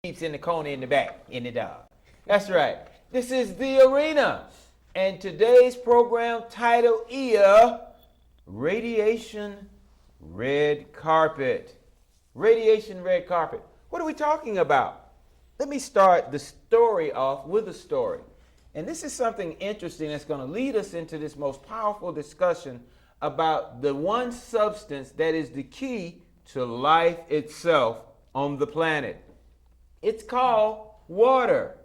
keeps in the corner in the back, in the dog. That's right. This is The Arena. And today's program title is Radiation Red Carpet. Radiation Red Carpet. What are we talking about? Let me start the story off with a story. And this is something interesting that's going to lead us into this most powerful discussion about the one substance that is the key to life itself on the planet. It's called water.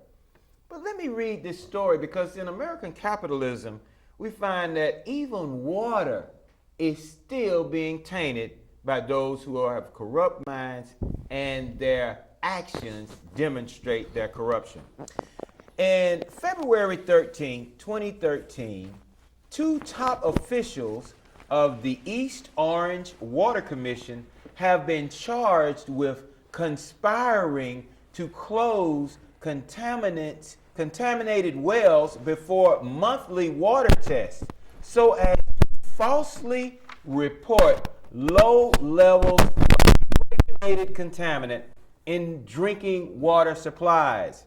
But let me read this story, because in American capitalism, we find that even water is still being tainted by those who have corrupt minds, and their actions demonstrate their corruption. In February 13, 2013, two top officials of the East Orange Water Commission have been charged with conspiring to close contaminated wells before monthly water tests so as to falsely report low levels of regulated contaminant in drinking water supplies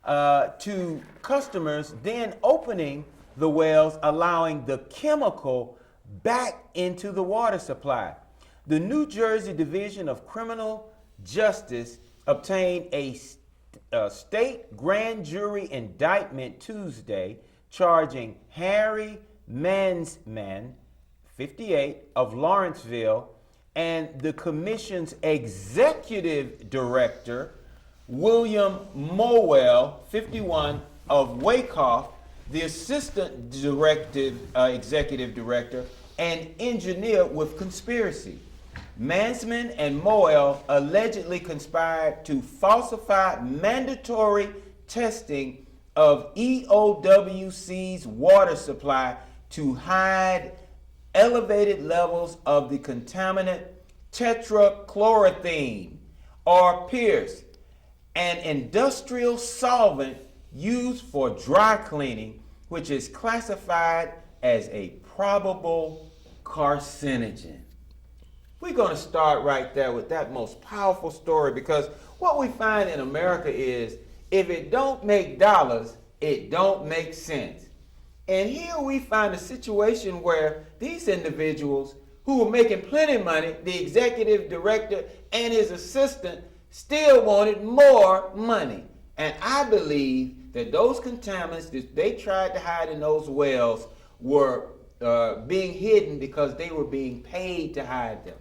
to customers, then opening the wells, allowing the chemical back into the water supply. The New Jersey Division of Criminal Justice obtained a state grand jury indictment Tuesday charging Harry Mansman, 58, of Lawrenceville, and the commission's executive director, William Mowell, 51, of Wyckoff, the assistant executive director, and engineer with conspiracy. Mansman and Mowell allegedly conspired to falsify mandatory testing of EOWC's water supply to hide elevated levels of the contaminant tetrachloroethene, or Pierce, an industrial solvent used for dry cleaning, which is classified as a probable carcinogen. We're going to start right there with that most powerful story, because what we find in America is if it don't make dollars, it don't make sense. And here we find a situation where these individuals who were making plenty of money, the executive director and his assistant, still wanted more money. And I believe that those contaminants that they tried to hide in those wells were being hidden because they were being paid to hide them.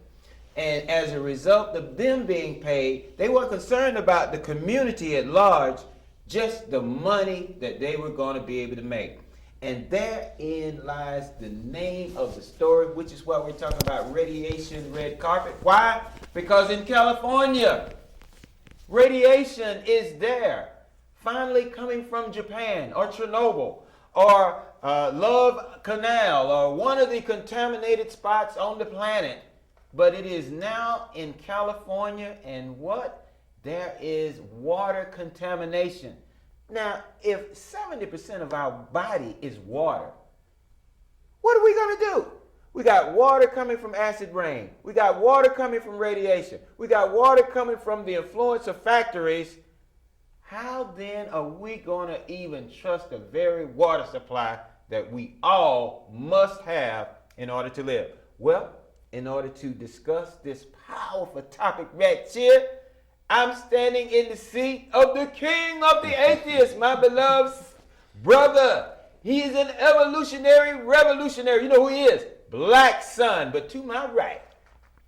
And as a result of them being paid, they weren't concerned about the community at large, just the money that they were going to be able to make. And therein lies the name of the story, which is what we're talking about, radiation red carpet. Why? Because in California, radiation is there, finally coming from Japan or Chernobyl or Love Canal or one of the contaminated spots on the planet. But it is now in California, and what? There is water contamination. Now, if 70% of our body is water, what are we going to do? We got water coming from acid rain. We got water coming from radiation. We got water coming from the influence of factories. How then are we going to even trust the very water supply that we all must have in order to live? Well, in order to discuss this powerful topic right here, I'm standing in the seat of the king of the atheists, my beloved brother. He is an evolutionary revolutionary. You know who he is? Black Sun. But to my right,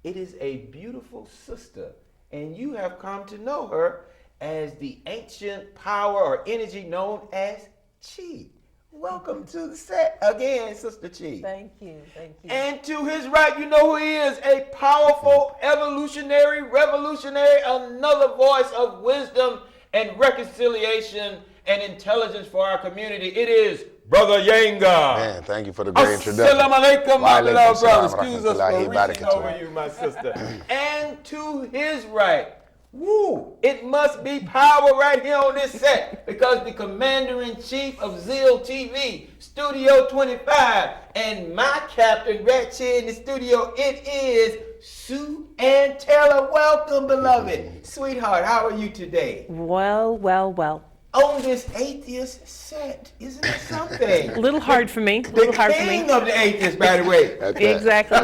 it is a beautiful sister, and you have come to know her as the ancient power or energy known as Chi. Welcome to the set again, Sister Chi. Thank you, thank you. And to his right, you know who he is, a powerful, evolutionary, revolutionary, another voice of wisdom and reconciliation and intelligence for our community. It is Brother Yanga. Man, thank you for the great introduction. Assalamu alaikum, my beloved brother. Excuse us for rahmatullahi reaching over you, my sister. And to his right, woo, it must be power right here on this set, because the commander-in-chief of Zeal TV, Studio 25, and my captain right here in the studio, it is Sue Ann Taylor. Welcome, beloved. Sweetheart, how are you today? Well. On this atheist set, isn't it something? A little hard for me. The king of the atheists, by the way. Exactly.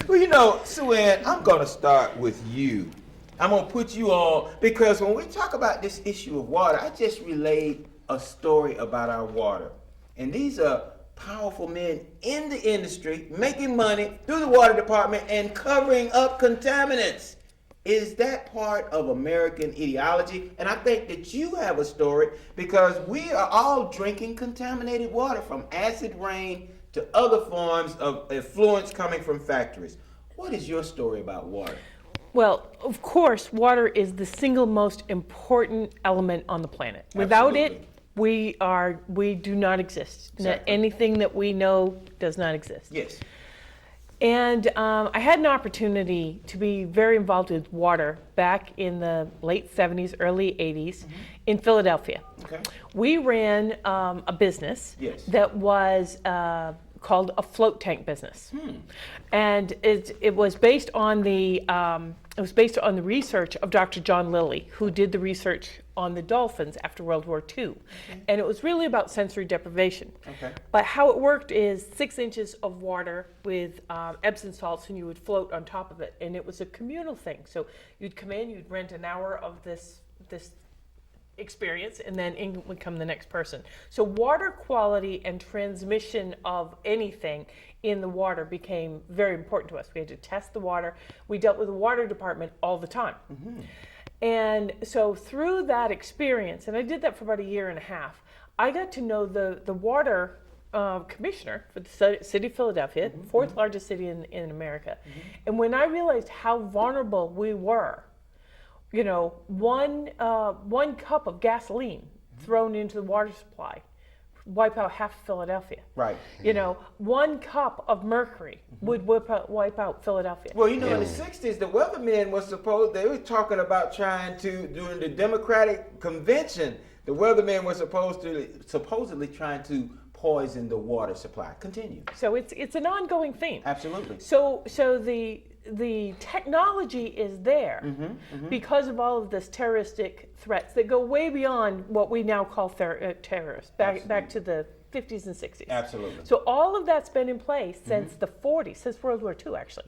Well, you know, Sue Ann, I'm going to start with you. I'm going to put you on, because when we talk about this issue of water, I just relayed a story about our water. And these are powerful men in the industry making money through the water department and covering up contaminants. Is that part of American ideology? And I think that you have a story, because we are all drinking contaminated water, from acid rain to other forms of effluents coming from factories. What is your story about water? Well, of course, water is the single most important element on the planet. Without it, we do not exist. Exactly. Anything that we know does not exist. Yes. And I had an opportunity to be very involved with water back in the late 70s, early 80s in Philadelphia. Okay. We ran a business that was called a float tank business. And it was based on the research of Dr. John Lilly, who did the research on the dolphins after World War II. And it was really about sensory deprivation. But how it worked is 6 inches of water with Epsom salts, and you would float on top of it. And it was a communal thing. So you'd come in, you'd rent an hour of this experience, and then in would come the next person. So water quality and transmission of anything in the water became very important to us. We had to test the water. We dealt with the water department all the time. And so through that experience, and I did that for about a year and a half, I got to know the water commissioner for the city of Philadelphia, fourth largest city in America. And when I realized how vulnerable we were, you know, one cup of gasoline thrown into the water supply wipe out half of Philadelphia. Right. You know, 1 cup of mercury would wipe out Philadelphia. Well, you know, in the 60s, the weathermen they were talking about during the Democratic convention, the weathermen were supposedly trying to poison the water supply. Continue. So it's an ongoing theme. Absolutely. So the technology is there because of all of this terroristic threats that go way beyond what we now call terrorists, back to the 50s and 60s. Absolutely. So all of that's been in place since the 40s, since World War II, actually.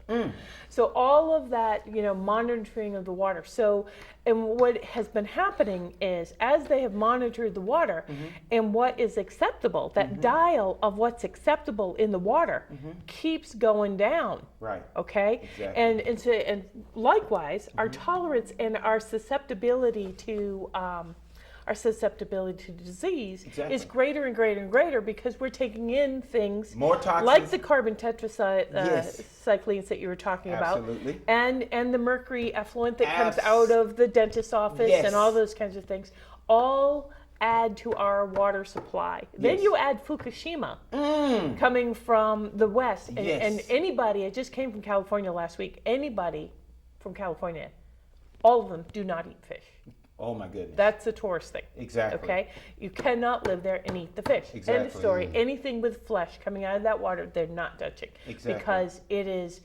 So all of that, you know, monitoring of the water. So, and what has been happening is, as they have monitored the water and what is acceptable, that dial of what's acceptable in the water keeps going down. Right. Okay. Exactly. And likewise, our tolerance and our susceptibility to disease is greater and greater and greater, because we're taking in things more toxins, like the carbon tetracyclines that you were talking about, and the mercury effluent that comes out of the dentist's office, and all those kinds of things, all add to our water supply. Then you add Fukushima coming from the west, and anybody, I just came from California last week, anybody from California, all of them do not eat fish. Oh my goodness. That's a tourist thing. Exactly. Okay? You cannot live there and eat the fish. Exactly. End of story. Anything with flesh coming out of that water, they're not touching. Exactly. Because it is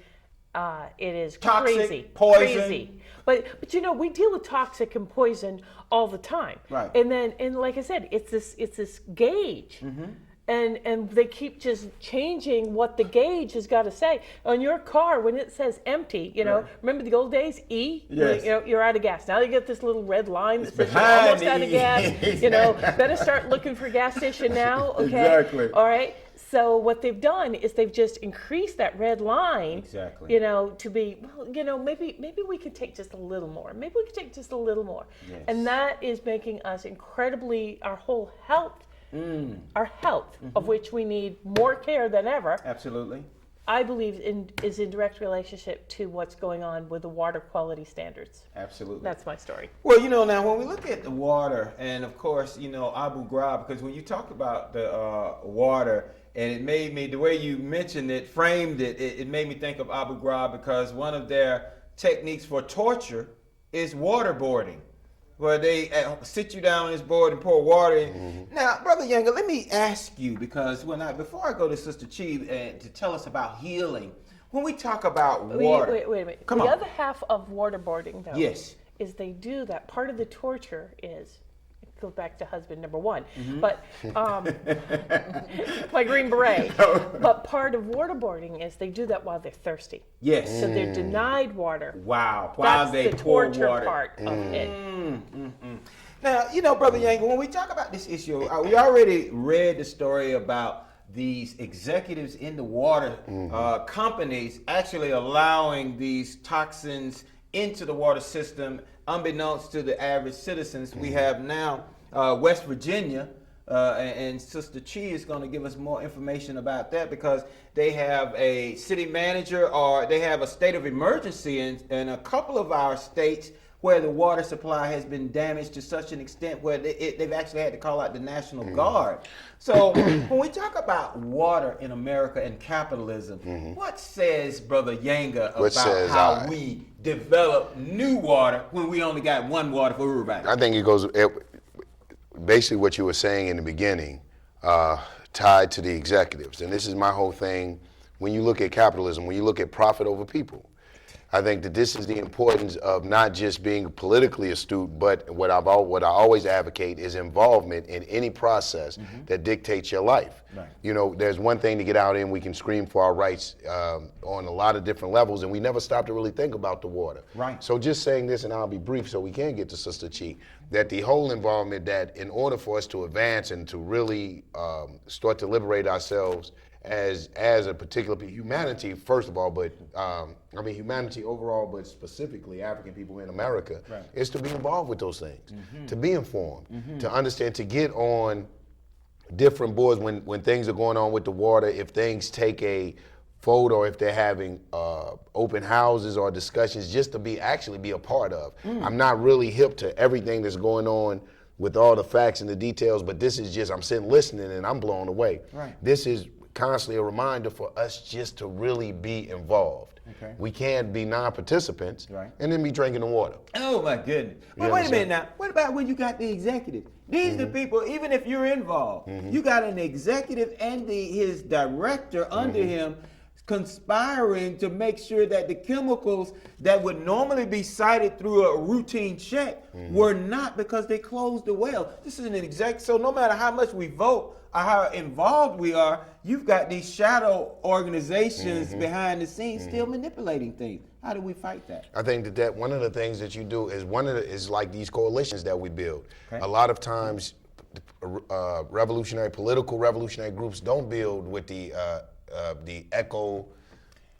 toxic, crazy. poison. Crazy. But you know, we deal with toxic and poison all the time. Right. And like I said, it's this gauge. And they keep just changing what the gauge has got to say. On your car, when it says empty, you know, remember the old days, E? Yes. You know, you're out of gas. Now you get this little red line that says you're behind almost out of gas. Exactly. You know, better start looking for a gas station now, okay? Exactly. All right? So what they've done is they've just increased that red line, you know, to be, well, you know, maybe we could take just a little more. Maybe we could take just a little more. Yes. And that is making us incredibly, our whole health, of which we need more care than ever. Absolutely. I believe is in direct relationship to what's going on with the water quality standards. Absolutely. That's my story. Well, you know, now when we look at the water, and of course, you know, Abu Ghraib, because when you talk about the water, and it made me, the way you mentioned it, framed it, it made me think of Abu Ghraib, because one of their techniques for torture is waterboarding, where they sit you down on this board and pour water in. Now, Brother Younger, let me ask you, because before I go to Sister Chi to tell us about healing, When we talk about water, Wait a minute. Come the on. other half of waterboarding, though, Yes. is they do that. Part of the torture is, it goes back to husband number one, Mm-hmm. but my Green Beret. But part of waterboarding is they do that while they're thirsty. Yes. So they're denied water. Wow. While That's they the pour torture water. part of it. Now, Brother Yango, when we talk about this issue, we already read the story about these executives in the water companies actually allowing these toxins into the water system, unbeknownst to the average citizens. We have now West Virginia, and Sister Chi is going to give us more information about that, because they have a city manager, or they have a state of emergency in a couple of our states where the water supply has been damaged to such an extent where they've actually had to call out the National Guard. So when we talk about water in America and capitalism, what says Brother Yanga about how we develop new water when we only got one water for everybody? I think it goes, basically what you were saying in the beginning, tied to the executives. And this is my whole thing. When you look at capitalism, when you look at profit over people, I think that this is the importance of not just being politically astute, but what I always advocate is involvement in any process that dictates your life. Right. There's one thing to get out and we can scream for our rights on a lot of different levels, and we never stop to really think about the water. Right. So just saying this, and I'll be brief so we can get to Sister Chi, that the whole involvement, that in order for us to advance and to really start to liberate ourselves as a particular humanity, first of all, but humanity overall, but specifically African people in America, right, is to be involved with those things, to be informed, to understand, to get on different boards when things are going on with the water. If things take a photo, if they're having open houses or discussions, just to actually be a part of. I'm not really hip to everything that's going on with all the facts and the details, but this is just, I'm sitting listening and I'm blown away. Right. This is constantly a reminder for us just to really be involved. Okay. We can't be non-participants, right, and then be drinking the water. Oh my goodness. But wait a minute now. What about when you got the executive? These are the people, even if you're involved, you got an executive and his director under him conspiring to make sure that the chemicals that would normally be cited through a routine check were not, because they closed the well. This is an exec. So no matter how much we vote or how involved we are, you've got these shadow organizations behind the scenes still manipulating things. How do we fight that? I think that one of the things that you do is like these coalitions that we build. Okay. A lot of times, political revolutionary groups don't build with the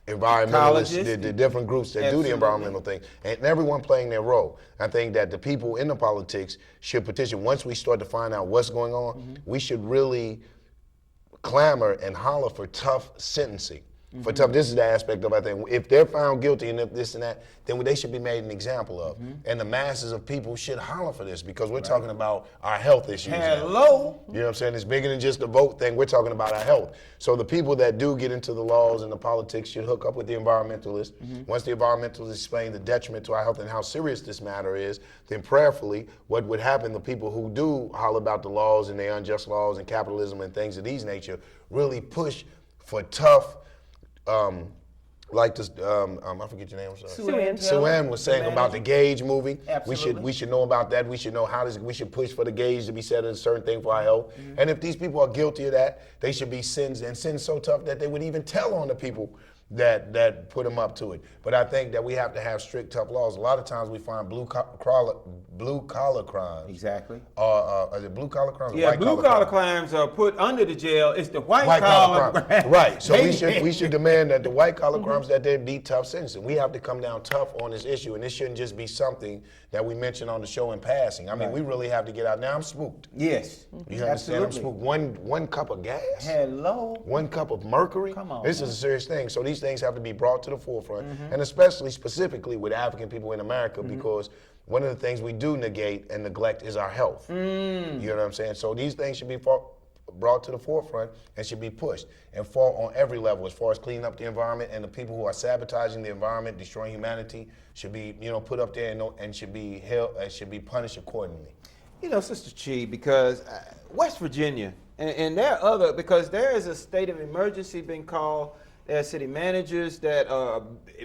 environmentalists, the different groups that do the environmental thing, and everyone playing their role. I think that the people in the politics should petition. Once we start to find out what's going on, we should really clamor and holler for tough sentencing. For tough, this is the aspect of, I think, if they're found guilty and if this and that, then they should be made an example of. And the masses of people should holler for this, because we're talking about our health issues. Hello. You know what I'm saying? It's bigger than just the vote thing. We're talking about our health. So the people that do get into the laws and the politics should hook up with the environmentalists. Once the environmentalists explain the detriment to our health and how serious this matter is, then prayerfully, what would happen, the people who do holler about the laws and the unjust laws and capitalism and things of these nature really push for tough, like this, I forget your name. Suan was saying about the gauge movie. Absolutely. We should know about that. We should know we should push for the gauge to be set as a certain thing for our health. And if these people are guilty of that, they should be sins so tough that they would even tell on the people that put them up to it. But I think that we have to have strict, tough laws. A lot of times we find blue collar crimes. Exactly. Is it blue collar crimes? Yeah, blue collar crimes are put under the jail. It's the white collar crimes. Right. So we should demand that the white collar crimes, that there be tough sentencing. We have to come down tough on this issue, and this shouldn't just be something that we mention on the show in passing. I mean, we really have to get out. Now I'm spooked. Yes. You understand? I'm spooked. One cup of gas. Hello. 1 cup of mercury. Come on. This is a serious thing. So these things have to be brought to the forefront, and especially specifically with African people in America, because one of the things we do negate and neglect is our health. You know what I'm saying? So these things should be brought to the forefront and should be pushed and fought on every level, as far as cleaning up the environment, and the people who are sabotaging the environment, destroying humanity, should be put up there and should be held and should be punished accordingly. Sister Chi, because West Virginia and there are because there is a state of emergency being called There are city managers that are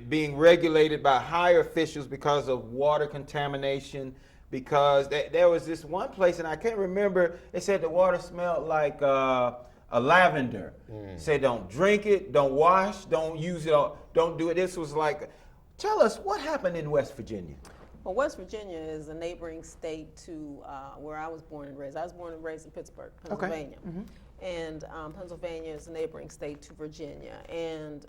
being regulated by higher officials because of water contamination. Because there was this one place, and I can't remember, they said the water smelled like a lavender. Said don't drink it, don't wash, don't use it, don't do it. This was like, tell us what happened in West Virginia. Well, West Virginia is a neighboring state to where I was born and raised. I was born and raised in Pittsburgh, Pennsylvania. And Pennsylvania is a neighboring state to Virginia. And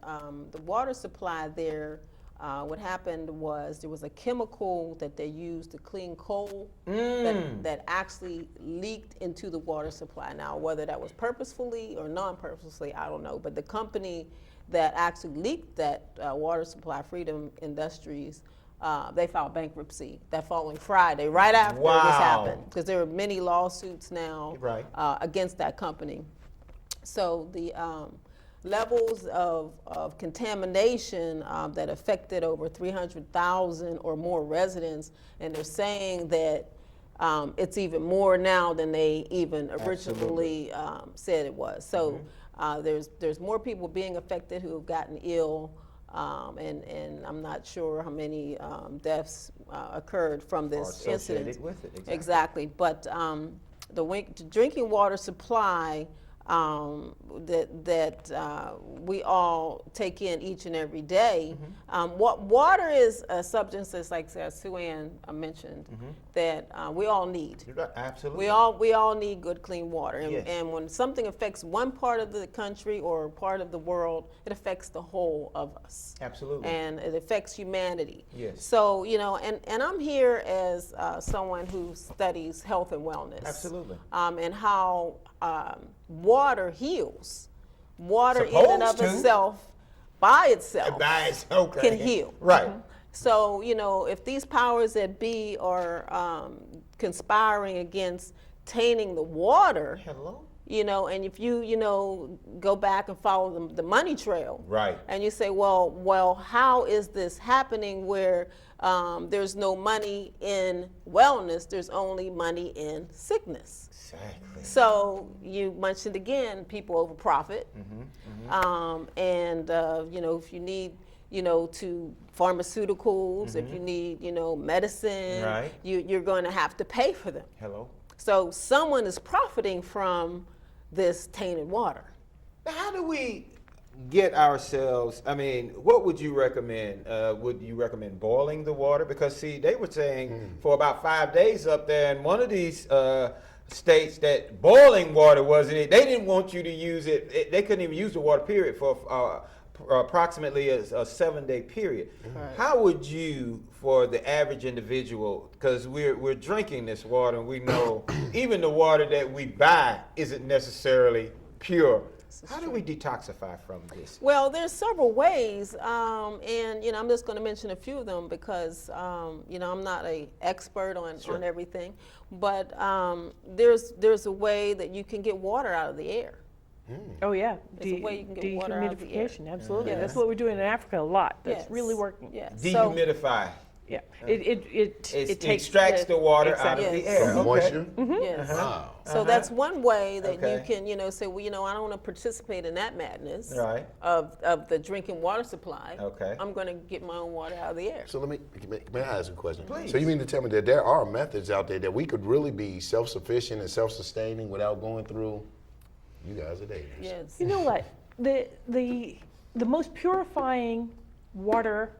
the water supply there, what happened was there was a chemical that they used to clean coal that actually leaked into the water supply. Now, whether that was purposefully or non-purposefully, I don't know. But the company that actually leaked that water supply, Freedom Industries, they filed bankruptcy that following Friday, right after this happened, because there are many lawsuits now against that company. So the levels of contamination that affected over 300,000 or more residents, and they're saying that it's even more now than they even originally said it was. So there's more people being affected who have gotten ill. And I'm not sure how many deaths occurred from this incident. With it, exactly. But the drinking water supply that we all take in each and every day. What water is a substance, as like Sue Ann mentioned, that we all need. Absolutely. We all need good, clean water. And when something affects one part of the country or part of the world, it affects the whole of us. Absolutely. And it affects humanity. Yes. So, and I'm here as someone who studies health and wellness. Absolutely. And how water heals. Water in and of itself, by itself, can heal. Right. So, if these powers that be are conspiring against tainting the water, and if you, go back and follow the money trail, right, and you say, well, how is this happening where there's no money in wellness, there's only money in sickness? Exactly. So you mentioned again, people over profit, and if you need, to pharmaceuticals, if you need, medicine, right, you're going to have to pay for them. Hello. So someone is profiting from this tainted water. Now, how do we get ourselves, what would you recommend? Would you recommend boiling the water? Because see, they were saying for about 5 days up there in one of these states that boiling water wasn't it. They didn't want you to use it. They couldn't even use the water, period, for approximately a 7-day period. Right. How would you, for the average individual, because we're drinking this water and we know even the water that we buy isn't necessarily pure. How do we detoxify from this? Well, there's several ways, and I'm just going to mention a few of them because I'm not an expert on everything, but there's a way that you can get water out of the air. Oh yeah, there's a way you can get water out of the air. Absolutely. Yes. That's what we're doing in Africa a lot. That's really working. Yes. Dehumidify. Yeah, it extracts the water out of the air. From moisture? Yes. Wow. So that's one way that you can, say, well, I don't want to participate in that madness of the drinking water supply. Okay. I'm going to get my own water out of the air. So may I ask a question? Please. So you mean to tell me that there are methods out there that we could really be self-sufficient and self-sustaining without going through? You guys are dangerous. Yes. You know what? The most purifying water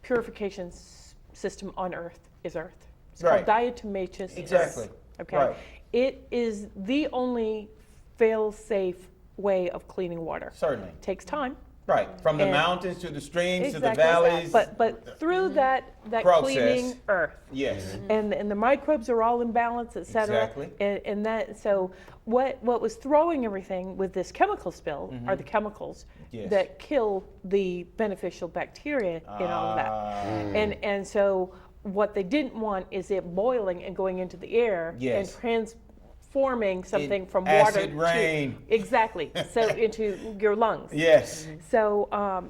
purification system on Earth is Earth. It's called diatomaceous. Exactly. Okay. Right. It is the only fail-safe way of cleaning water. Certainly. It takes time. Right. From the mountains to the streams to the Exactly. valleys. But through that process, cleaning Earth. Yes. And the microbes are all in balance, et cetera. Exactly. And that, so what was throwing everything with this chemical spill are the chemicals that kill the beneficial bacteria in all of that. And so what they didn't want is it boiling and going into the air and transforming something from water acid rain. Exactly. So into your lungs. Yes. So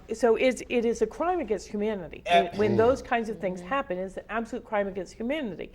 it is a crime against humanity. When those kinds of things happen, it's an absolute crime against humanity.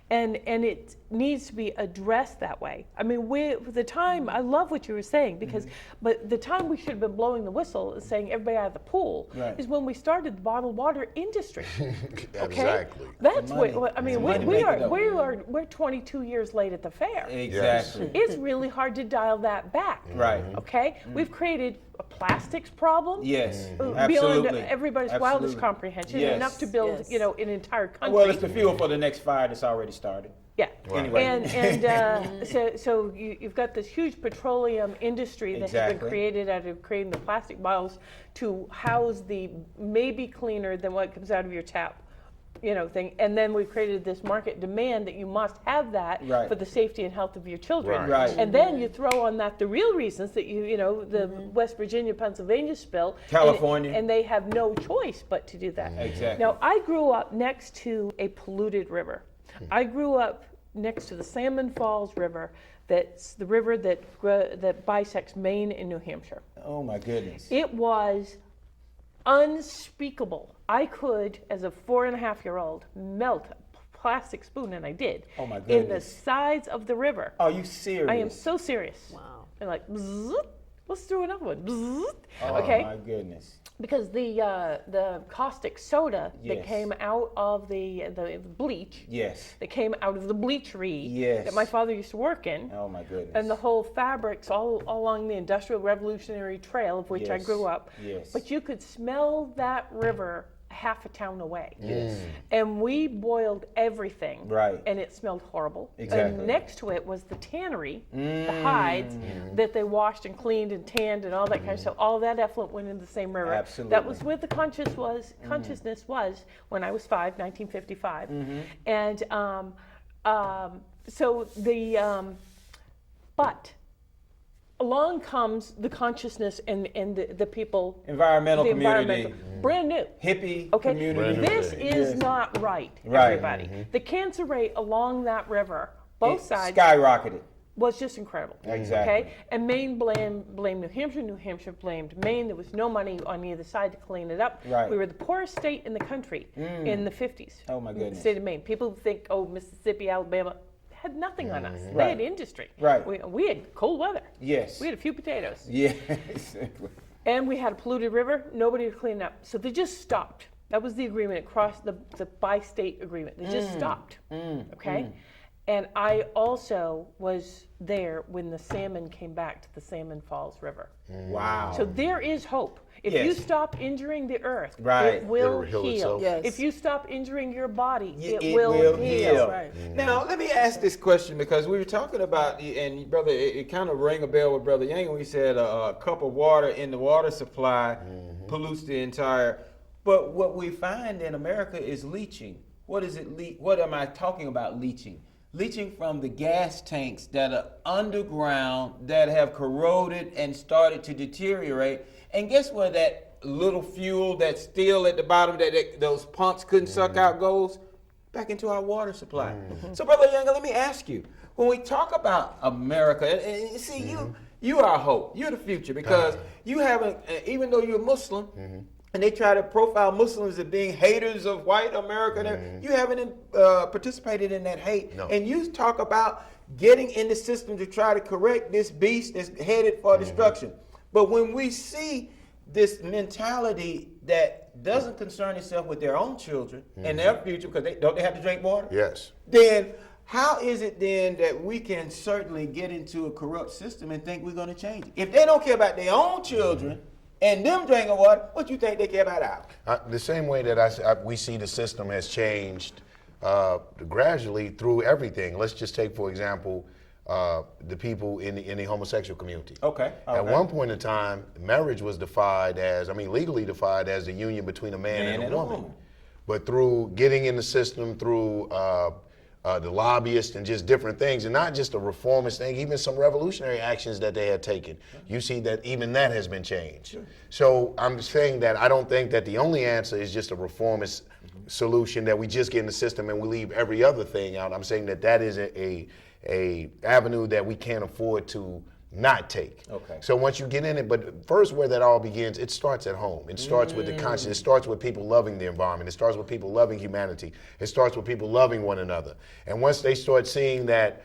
and it needs to be addressed that way. I mean, the time, I love what you were saying, because, but the time we should have been blowing the whistle is saying everybody out of the pool is when we started the bottled water industry. Okay? Exactly. That's money. what, I mean, It's money we're 22 years late at the fair. Exactly. It's really hard to dial that back. Right. Okay? We've created a plastics problem. Yes. Beyond Absolutely. everybody's Absolutely. wildest comprehension, Yes. enough to build, Yes. you know, an entire country. Well, it's the fuel for the next fire that's already started. Yeah. Anyway. And so you've got this huge petroleum industry that has been Exactly. created out of creating the plastic bottles to house the maybe cleaner than what comes out of your tap, you know, thing. And then we've created this market demand that you must have that Right. for the safety and health of your children. Right. And then you throw on that the real reasons that you know, the West Virginia, Pennsylvania spill. California. And they have no choice but to do that. Exactly. Now, I grew up next to a polluted river. I grew up next to the Salmon Falls River. That's the river that bisects Maine and New Hampshire. Oh my goodness. It was unspeakable. I could, as a 4.5-year-old, melt a plastic spoon, and I did. Oh, my In the goodness. sides of the river. Are you serious? I am so serious. Wow. And like, bzzzt, let's do another one. Bzzzt. Oh Okay. my goodness. Because the caustic soda that Yes. came out of the bleach, Yes. that came out of the bleachery Yes. that my father used to work in, Oh my goodness. and the whole fabrics all along the Industrial Revolutionary Trail, of which I Yes. grew up. Yes. But you could smell that river half a town away. Yes. And we boiled everything. Right. And it smelled horrible. Exactly. And next to it was the tannery, the hides that they washed and cleaned and tanned and all that kind of stuff. All that effluent went in the same river. Absolutely. That was where the consciousness was when I was 5, 1955. And so but along comes the consciousness and the people, Environmental the community. environmental, brand new. Hippie Okay, community. this is Yes. not right, Right. everybody. The cancer rate along that river, both It sides, skyrocketed. was just incredible. Exactly. Okay, and Maine blamed New Hampshire. New Hampshire blamed Maine. There was no money on either side to clean it up. Right. We were the poorest state in the country in the 50s. Oh, my in goodness. The state of Maine. People think, oh, Mississippi, Alabama had nothing on us. They Right. had industry. Right. We had cold weather. Yes. We had a few potatoes. Yes. Exactly. And we had a polluted river, nobody to clean it up. So they just stopped. That was the agreement across the bi-state agreement. They just stopped. Okay? And I also was there when the salmon came back to the Salmon Falls River. Wow. So there is hope. If you Yes. stop injuring the earth, Right. it will It'll heal heal. itself. Yes. If you stop injuring your body, It it will heal. heal. Right. Now, let me ask this question, because we were talking about, and brother, it kind of rang a bell with Brother Yang when we said a cup of water in the water supply pollutes the entire. But what we find in America is leaching. What is it? What am I talking about? Leaching. Leaching from the gas tanks that are underground, that have corroded and started to deteriorate. And guess where that little fuel that's still at the bottom that those pumps couldn't suck out goes? Back into our water supply. So, Brother Younger, let me ask you, when we talk about America, and see, you are hope. You're the future, because you haven't, even though you're Muslim, and they try to profile Muslims as being haters of white America, you haven't participated in that hate. No. And you talk about getting in the system to try to correct this beast that's headed for destruction. But when we see this mentality that doesn't concern itself with their own children and their future, because they have to drink water? Yes. Then how is it then that we can certainly get into a corrupt system and think we're going to change it? If they don't care about their own children and them drinking water, what you think they care about ours? The same way that we see the system has changed gradually through everything. Let's just take, for example, the people in the homosexual community. Okay. At one point in time, marriage was legally defined as the union between a man and a woman. But through getting in the system, through the lobbyists and just different things, and not just a reformist thing, even some revolutionary actions that they had taken, you see that even that has been changed. Sure. So I'm saying that I don't think that the only answer is just a reformist solution, that we just get in the system and we leave every other thing out. I'm saying that that is a avenue that we can't afford to not take. Okay. So once you get in it, but first where that all begins, it starts at home. It starts with the conscience. It starts with people loving the environment. It starts with people loving humanity. It starts with people loving one another. And once they start seeing that,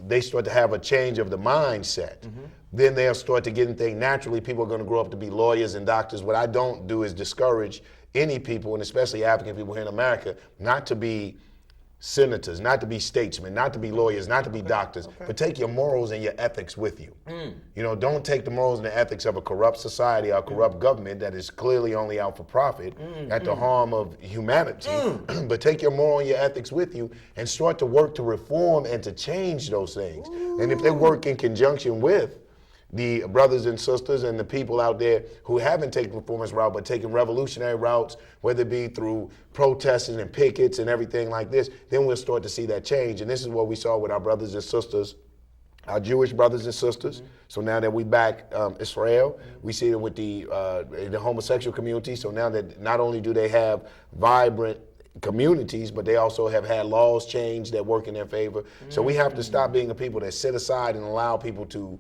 they start to have a change of the mindset. Then they'll start to get in things. Naturally, people are going to grow up to be lawyers and doctors. What I don't do is discourage any people, and especially African people here in America, not to be senators, not to be statesmen, not to be lawyers, not to be doctors, but take your morals and your ethics with you. You know, don't take the morals and the ethics of a corrupt society or a corrupt government that is clearly only out for profit at the harm of humanity, but take your moral and your ethics with you and start to work to reform and to change those things. And if they work in conjunction with the brothers and sisters and the people out there who haven't taken performance route but taken revolutionary routes, whether it be through protests and pickets and everything like this, then we'll start to see that change. And this is what we saw with our brothers and sisters, our Jewish brothers and sisters. So now that we back Israel, we see it with the homosexual community. So now that not only do they have vibrant communities, but they also have had laws changed that work in their favor. So we have to stop being a people that sit aside and allow people to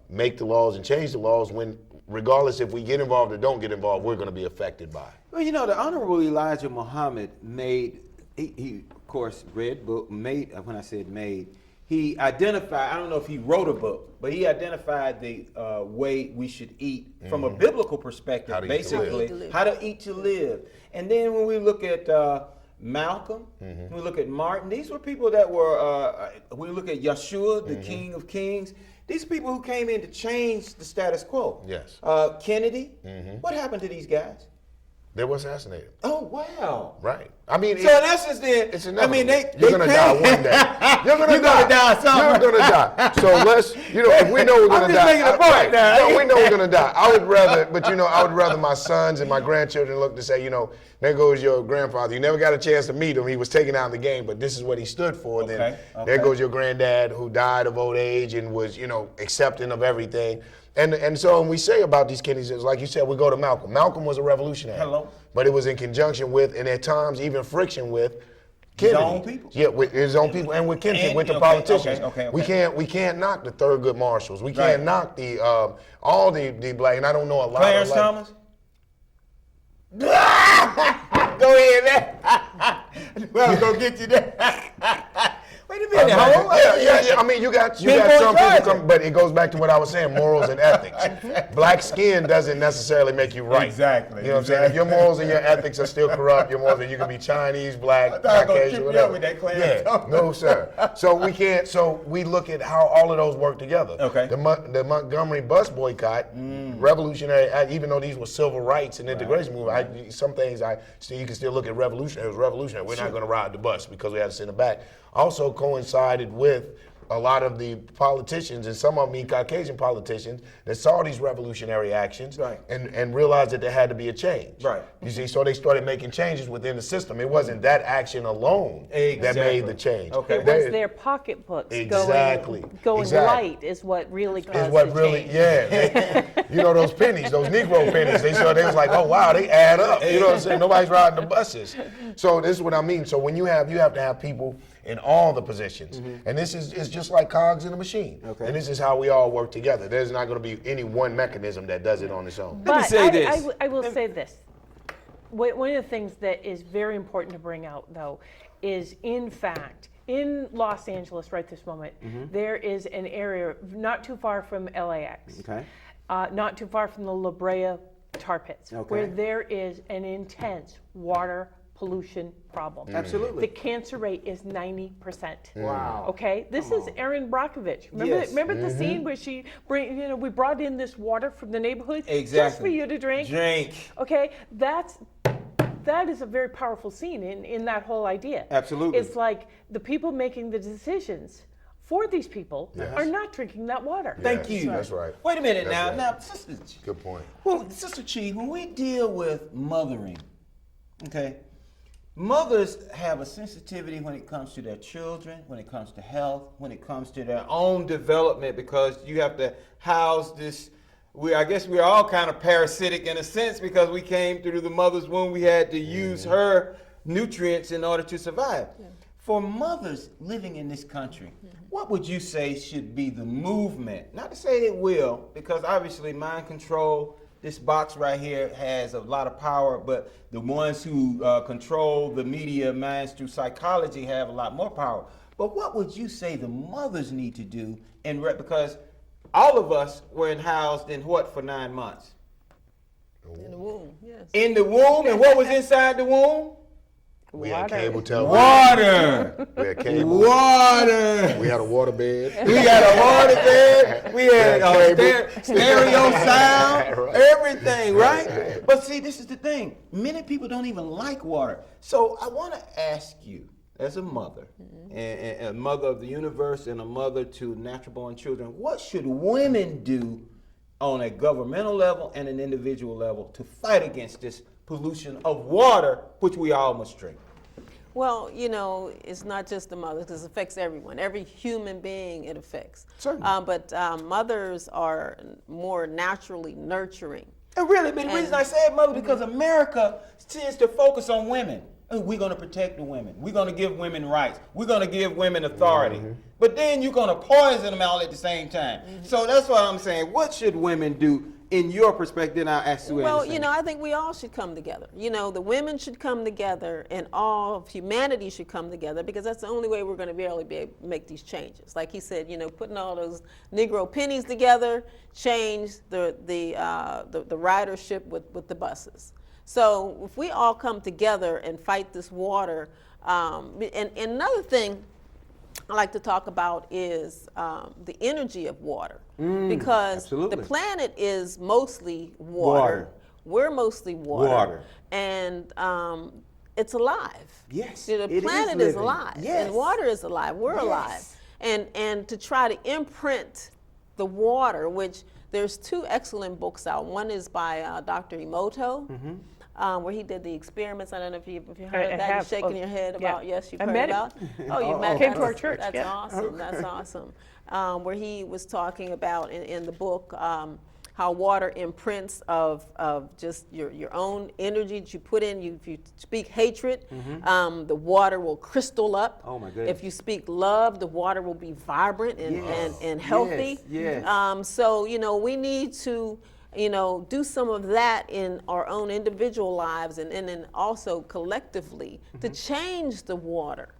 make the laws and change the laws when, regardless if we get involved or don't get involved, we're going to be affected by it. Well, you know, the Honorable Elijah Muhammad made, he of course read book, made, when I said made, he identified, I don't know if he wrote a book, but he identified the way we should eat from a biblical perspective, basically, how to eat to live. And then when we look at Malcolm, when we look at Martin, these were people that were, when we look at Yeshua, the King of Kings, these are people who came in to change the status quo. Yes. Kennedy, what happened to these guys? They were assassinated. Oh, wow. Right. I mean, so in essence, then, it's I mean, you're gonna die one day. You're gonna die. You're gonna die. So let's, you know, if we know we're gonna die. Making a point now. No, we know we're gonna die. I would rather, but you know, I would rather my sons and my grandchildren look to say, you know, there goes your grandfather. You never got a chance to meet him. He was taken out of the game, but this is what he stood for. Then there goes your granddad who died of old age and was, you know, accepting of everything. And so when we say about these Kennedys, like you said, we go to Malcolm. Malcolm was a revolutionary. But it was in conjunction with, and at times even friction with, Kennedy. His own people. Yeah, with his own people and with Kennedy, with the politicians. We can't knock the Thurgood Marshalls. We can't knock the all the black, and I don't know a lot Clarence of Thomas? Go ahead, man. Well, go get you there. Wait a minute, yeah. I mean, you got some people come, but it goes back to what I was saying, morals and ethics. Black skin doesn't necessarily make you right. Exactly. You know what I'm saying? If your morals and your ethics are still corrupt, your morals, you can be Chinese, black, Caucasian, whatever. No, sir. So we can't. So we look at how all of those work together. Okay. The Montgomery bus boycott, revolutionary. Even though these were civil rights and integration movement, some things you can still look at revolutionary. It was revolutionary. We're not going to ride the bus because we had to sit in the back. Also coincided with a lot of the politicians, and some of them Caucasian politicians, that saw these revolutionary actions and realized that there had to be a change. Right. You see, so they started making changes within the system. It wasn't that action alone that made the change. Okay. It was their pocketbooks going light is what really caused the change. Yeah. You know, those pennies, those Negro pennies, they was like, oh wow, they add up. You know what I'm saying? Nobody's riding the buses. So this is what I mean. So when you have to have people in all the positions. And this is just like cogs in a machine. Okay. And this is how we all work together. There's not going to be any one mechanism that does it on its own. But I will say this. One of the things that is very important to bring out, though, is in fact, in Los Angeles right this moment, there is an area not too far from LAX, not too far from the La Brea tar pits, where there is an intense water pollution problem. Absolutely. The cancer rate is 90%. Wow. Okay, this is Erin Brockovich. Remember the scene where we brought in this water from the neighborhood just for you to drink. Okay, that is a very powerful scene in that whole idea. Absolutely. It's like the people making the decisions for these people are not drinking that water. Thank you. That's right. Wait a minute now, Sister. Good point. Well, Sister Chi, when we deal with mothering, okay, mothers have a sensitivity when it comes to their children, when it comes to health, when it comes to their own development, because you have to house this. I guess we're all kind of parasitic in a sense because we came through the mother's womb. We had to use her nutrients in order to survive. For mothers living in this country, what would you say should be the movement? Not to say it will, because obviously mind control, this box right here has a lot of power, but the ones who control the media minds through psychology have a lot more power. But what would you say the mothers need to do? Because all of us were housed in what for 9 months? In the womb, yes. In the womb, and what was inside the womb? We had cable television. Water. We had cable. Water. We had a water bed. We had a water bed. We had stereo sound. Right. Everything, right? But see, this is the thing. Many people don't even like water. So I want to ask you, as a mother, and a mother of the universe and a mother to natural-born children, what should women do on a governmental level and an individual level to fight against this pollution of water, which we all must drink? Well, you know, it's not just the mothers, because it affects everyone. Every human being it affects. Certainly. But mothers are more naturally nurturing. And really, the reason I said mother, because America tends to focus on women. We're going to protect the women. We're going to give women rights. We're going to give women authority. But then you're going to poison them all at the same time. So that's what I'm saying. What should women do in your perspective? And I'll ask you. Well, you know, I think we all should come together. You know, the women should come together, and all of humanity should come together, because that's the only way we're going to be able to make these changes. Like he said, you know, putting all those Negro pennies together change the ridership with the buses. So if we all come together and fight this water, and another thing I like to talk about is the energy of water, because absolutely. the planet is mostly water. We're mostly water. And it's alive. Yes, The it planet is is alive. Yes. And water is alive. We're alive. And to try to imprint the water, which there's 2 excellent books out. One is by Dr. Emoto, where he did the experiments. I don't know if you heard of that. You're shaking your head about. Yes, you've heard about. Oh, you met him. Came to our church. That's awesome. That's awesome. Where he was talking about in the book how water imprints of just your own energy that you put in. If you speak hatred, the water will crystal up. Oh my goodness. If you speak love, the water will be vibrant and healthy. Yes. So, you know, we need to, you know, do some of that in our own individual lives, and then also collectively to change the water,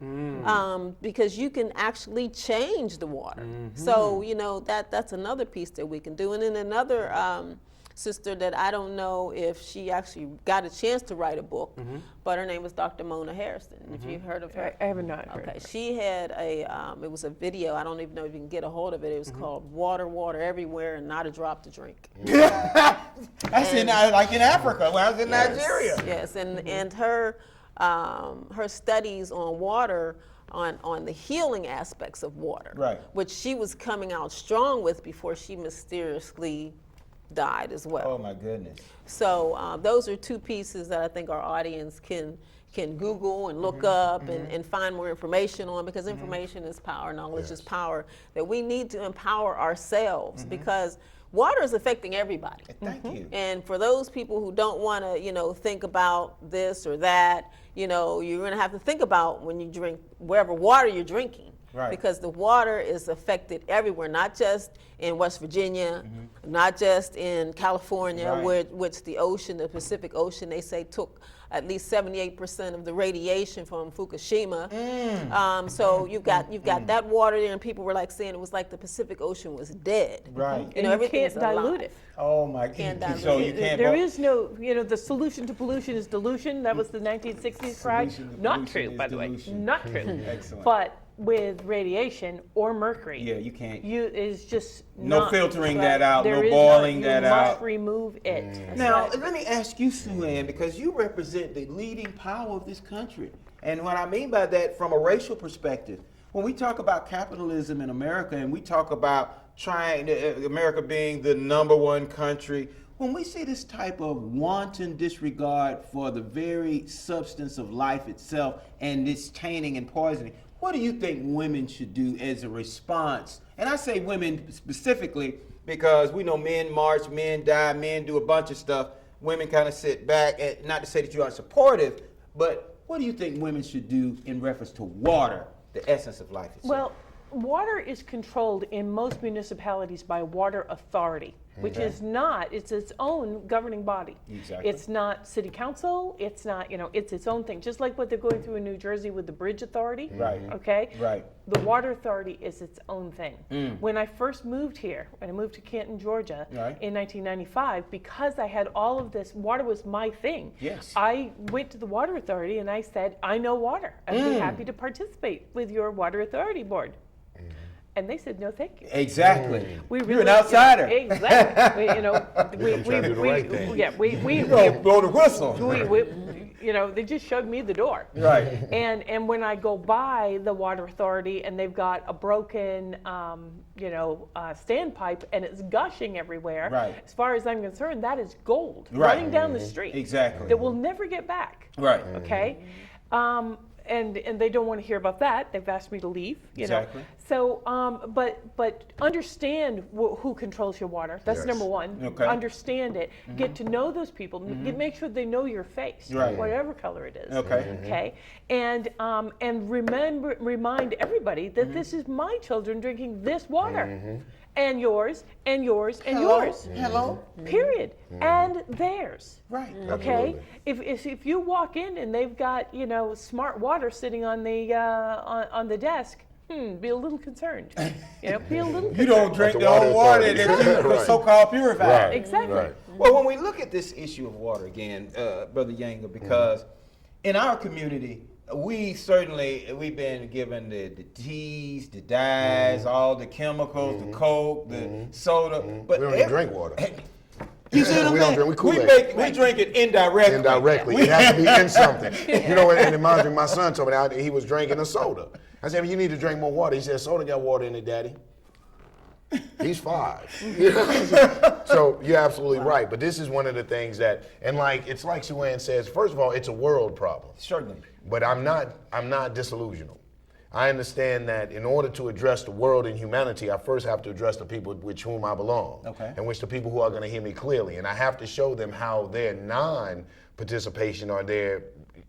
because you can actually change the water. So, you know, that's another piece that we can do. And then another sister that I don't know if she actually got a chance to write a book, but her name was Dr. Mona Harrison. If you've heard of her. I have not heard. Okay, she had it was a video, I don't even know if you can get a hold of it. It was called Water, Water Everywhere and Not a Drop to Drink. That's like in Africa when I was in Nigeria. Yes, and her studies on water, on the healing aspects of water, Right. which she was coming out strong with before she mysteriously died as well. Oh my goodness. So those are 2 pieces that I think our audience can Google and look up and find more information on, because information is power, knowledge is power, that we need to empower ourselves, because water is affecting everybody. Thank you. And for those people who don't want to, you know, think about this or that, you know, you're going to have to think about when you drink, wherever water you're drinking. Right. Because the water is affected everywhere, not just in West Virginia, not just in California, Right. which the ocean, the Pacific Ocean, they say took at least 78% of the radiation from Fukushima. So you've got that water there, and people were like saying it was like the Pacific Ocean was dead. Right. You know, And you can't everything's alive. dilute it. Oh my Can't goodness. dilute So you it. can't. There is no, you know, the solution to pollution is dilution. That was the 1960s cry. Solution to Not pollution true, is by the way. dilution. Not true. Excellent. But with radiation or mercury, Yeah, you can't. is just No not, filtering that out, there no is boiling not, that you out. must remove it. That's Now, right. let me ask you, Sue Ann, because you represent the leading power of this country. And what I mean by that, from a racial perspective, when we talk about capitalism in America and we talk about trying America being the #1 country, when we see this type of wanton disregard for the very substance of life itself and this tainting and poisoning, what do you think women should do as a response? And I say women specifically because we know men march, men die, men do a bunch of stuff. Women kind of sit back, and not to say that you aren't supportive, but what do you think women should do in reference to water, the essence of life itself? Well, water is controlled in most municipalities by water authority, which is not, it's its own governing body. Exactly. It's not city council, it's not, it's its own thing. Just like what they're going through in New Jersey with the bridge authority. Right. Okay? Right. The water authority is its own thing. When I first moved here, when I moved to Canton, Georgia Right. in 1995, because I had all of this, water was my thing. Yes. I went to the water authority and I said, I know water. I'd be happy to participate with your water authority board. And they said, no, thank you. Exactly. We You're an outsider. Exactly. trying to do the right thing. Yeah, You don't blow the whistle. they just showed me the door. Right. And when I go by the water authority and they've got a broken, standpipe and it's gushing everywhere. Right. As far as I'm concerned, that is gold Right. running down the street. Exactly. That we'll never get back. Right. Okay. And they don't want to hear about that. They've asked me to leave. Exactly. So, but understand who controls your water. That's Yes. number one. Okay. Understand it. Get to know those people. Make sure they know your face, Right. whatever color it is. Okay. Okay. And remind everybody that this is my children drinking this water, and yours, and yours, and yours. Hello. Period. And theirs. Right. Okay, if you walk in and they've got smart water sitting on the desk, be a little concerned. Be a little. You don't drink the the own water water that's authority. Right. so-called purified. Right. Exactly. Right. Well, when we look at this issue of water again, Brother Younger, because in our community, we've been given the teas, the dyes, all the chemicals, the Coke, the soda. But We don't even drink water. You see what I'm We don't saying? drink- we Kool-Aid. We drink it indirectly. Indirectly. It has to be in something. And my son told me that he was drinking a soda. I said, you need to drink more water. He said, soda got water in it, Daddy. He's 5. So you're absolutely right. But this is one of the things that, and it's like Sue Ann says, first of all, it's a world problem. Certainly. But I'm not disillusional. I understand that in order to address the world and humanity, I first have to address the people with whom I belong. Okay. And which the people who are going to hear me clearly. And I have to show them how their non-participation or their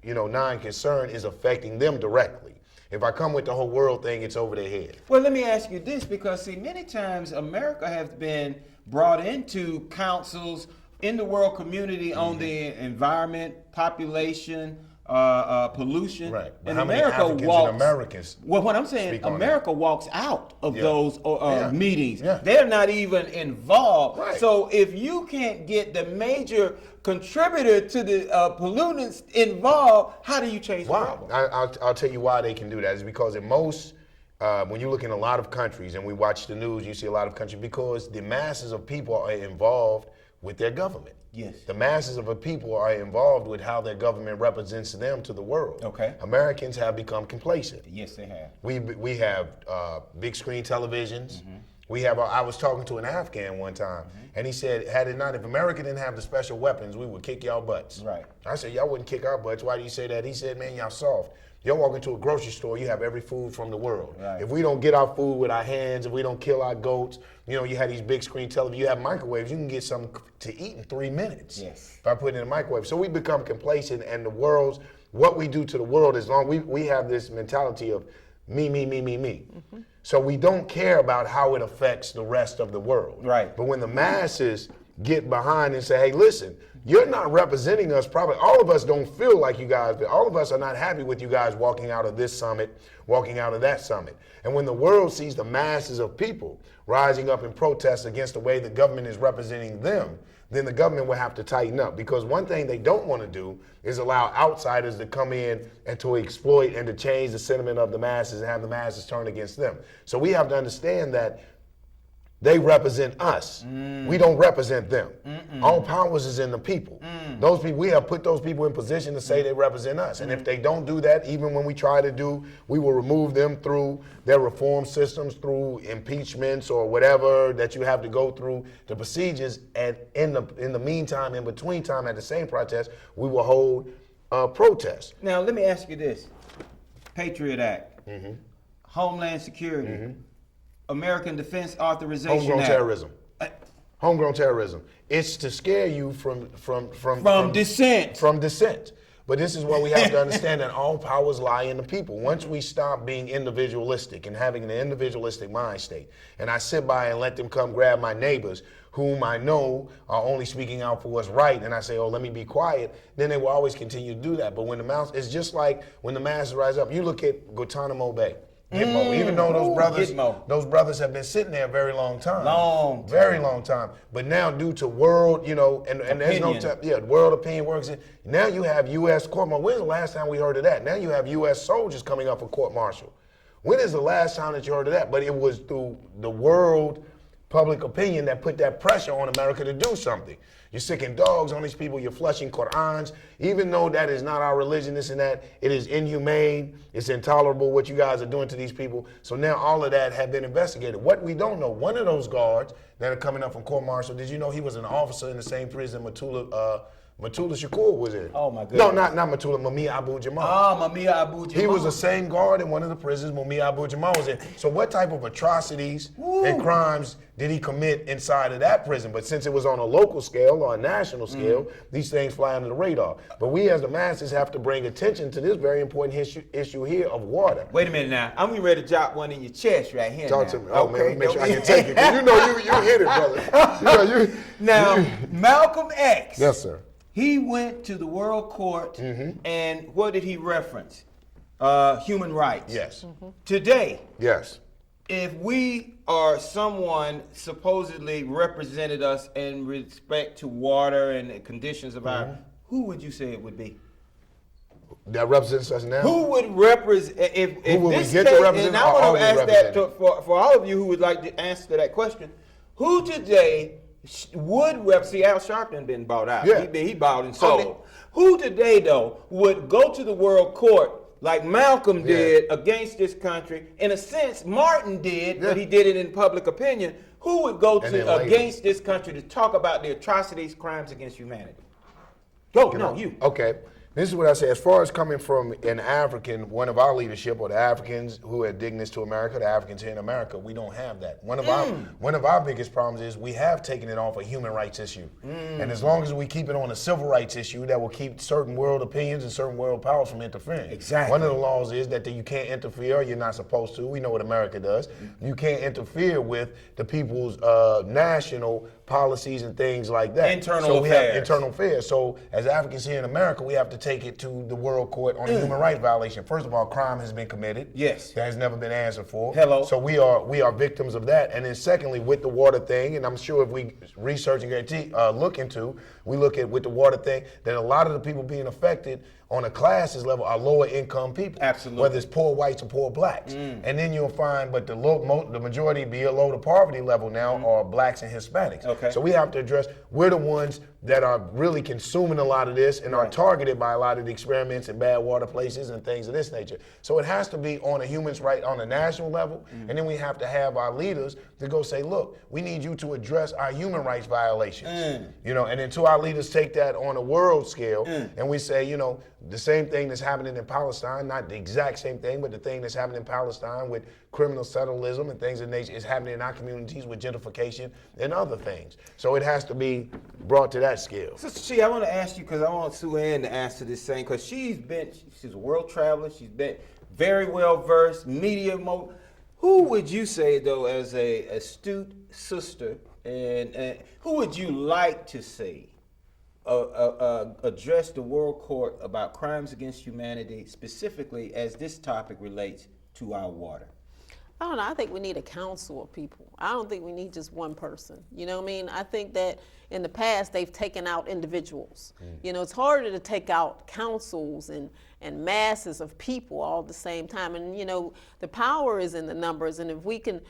non-concern is affecting them directly. If I come with the whole world thing, it's over their head. Well, let me ask you this, because see, many times America has been brought into councils in the world community on the environment, population, pollution. Right. But And how many America Africans walks. and Americans Well, what I'm saying, speak on America walks out of Yeah. those Yeah. meetings. Yeah. They're not even involved. Right. So if you can't get the major contributor to the pollutants involved, how do you change the Why? problem? I'll tell you why they can do that. Is because in most, when you look in a lot of countries and we watch the news, you see a lot of countries because the masses of people are involved with their government. Yes. The masses of the people are involved with how their government represents them to the world. Okay. Americans have become complacent. Yes, they have. We have big screen televisions. We have. I was talking to an Afghan one time, and he said, if America didn't have the special weapons, we would kick y'all butts. Right. I said, y'all wouldn't kick our butts. Why do you say that? He said, man, y'all soft. Y'all walk into a grocery store, you have every food from the world. Right. If we don't get our food with our hands, if we don't kill our goats, you have these big screen televisions, you have microwaves, you can get something to eat in 3 minutes. Yes. By putting it in a microwave. So we become complacent, and what we do to the world is we have this mentality of me, me, me, me, me. So we don't care about how it affects the rest of the world. Right. But when the masses get behind and say, hey, listen, you're not representing us properly. All of us don't feel like you guys, all of us are not happy with you guys walking out of this summit, walking out of that summit. And when the world sees the masses of people rising up in protest against the way the government is representing them, then the government will have to tighten up. Because one thing they don't want to do is allow outsiders to come in and to exploit and to change the sentiment of the masses and have the masses turn against them. So we have to understand that they represent us. We don't represent them. All powers is in the people. Those people, we have put those people in position to say they represent us. And if they don't do that, even when we try to we will remove them through their reform systems, through impeachments or whatever that you have to go through the procedures. And in the meantime, in between time, at the same protest, we will hold protests. Now, let me ask you this. Patriot Act, Homeland Security, American Defense Authorization Homegrown Act. terrorism. Homegrown terrorism. It's to scare you from From dissent. From dissent. But this is what we have to understand, that all powers lie in the people. Once we stop being individualistic and having an individualistic mind state, and I sit by and let them come grab my neighbors whom I know are only speaking out for what's right, and I say, oh, let me be quiet, then they will always continue to do that. But when the mouse, it's just like when the masses rise up. You look at Guantanamo Bay. Gitmo. Even though those brothers have been sitting there a very long time. Very long time. But now due to world, and there's no time, world opinion works. Now you have U.S. court martial. When's the last time we heard of that? Now you have U.S. soldiers coming up for court martial. When is the last time that you heard of that? But it was through the world public opinion that put that pressure on America to do something. You're sicking dogs on these people, you're flushing Qur'ans. Even though that is not our religion, this and that, it is inhumane, it's intolerable what you guys are doing to these people. So now all of that have been investigated. What we don't know, one of those guards that are coming up from court-martial, did you know he was an officer in the same prison Matula Shakur was in? Oh my goodness. No, not Matula, Mumia Abu Jamal. Mumia Abu Jamal. He was the same guard in one of the prisons Mumia Abu Jamal was in. So what type of atrocities and crimes did he commit inside of that prison? But since it was on a local scale or a national scale, these things fly under the radar. But we as the masses have to bring attention to this very important issue here of water. Wait a minute now. I'm getting ready to drop one in your chest right here. Talk to me. Oh man, make sure I can take it. 'Cause you hit it, brother. Now, Malcolm X. Yes, sir. He went to the World Court, and what did he reference? Human rights. Yes. Today, Yes. if we are someone supposedly represented us in respect to water and the conditions of our, who would you say it would be? That represents us now? Who would represent, if Who will we this get to case, represent, and I or are want we to ask that represented? for all of you who would like to answer that question, who today would see Al Sharpton been bought out? Yeah. He bought and sold. Who today though would go to the World Court like Malcolm did against this country? In a sense, Martin did, but he did it in public opinion. Who would go to against this country to talk about the atrocities, crimes against humanity? You. Okay. This is what I say. As far as coming from an African, one of our leadership, or the Africans who had dignity to America, the Africans here in America, we don't have that. One of our biggest problems is we have taken it off a human rights issue. And as long as we keep it on a civil rights issue, that will keep certain world opinions and certain world powers from interfering. Exactly. One of the laws is that you can't interfere, you're not supposed to. We know what America does. You can't interfere with the people's national policies and things like that. Internal We affairs. have internal affairs. So as Africans here in America, we have to take it to the World Court on a human rights violation. First of all, crime has been committed. Yes. That has never been answered for. Hello. So we are victims of that. And then secondly, with the water thing, and I'm sure if we research and look into, we look at with the water thing, that a lot of the people being affected on a classes level are lower income people. Absolutely. Whether it's poor whites or poor blacks. And then you'll find, but the majority below the poverty level now are blacks and Hispanics. Okay. So we have to address, we're the ones that are really consuming a lot of this and are targeted by a lot of the experiments in bad water places and things of this nature. So it has to be on a human's right on a national level, and then we have to have our leaders to go say, look, we need you to address our human rights violations. And then until our leaders take that on a world scale, and we say, the same thing that's happening in Palestine, not the exact same thing, but the thing that's happening in Palestine with criminal settlerism and things of nature is happening in our communities with gentrification and other things. So it has to be brought to that scale. Sister Chi, I want to ask you, because I want Sue Ann to answer this same, because she's a world traveler, she's been very well versed, media Who would you say, though, as a astute sister, and who would you like to see address the World Court about crimes against humanity, specifically as this topic relates to our water? I don't know. I think we need a council of people. I don't think we need just one person. You know what I mean? I think that in the past they've taken out individuals. It's harder to take out councils and masses of people all at the same time. And the power is in the numbers. And if we can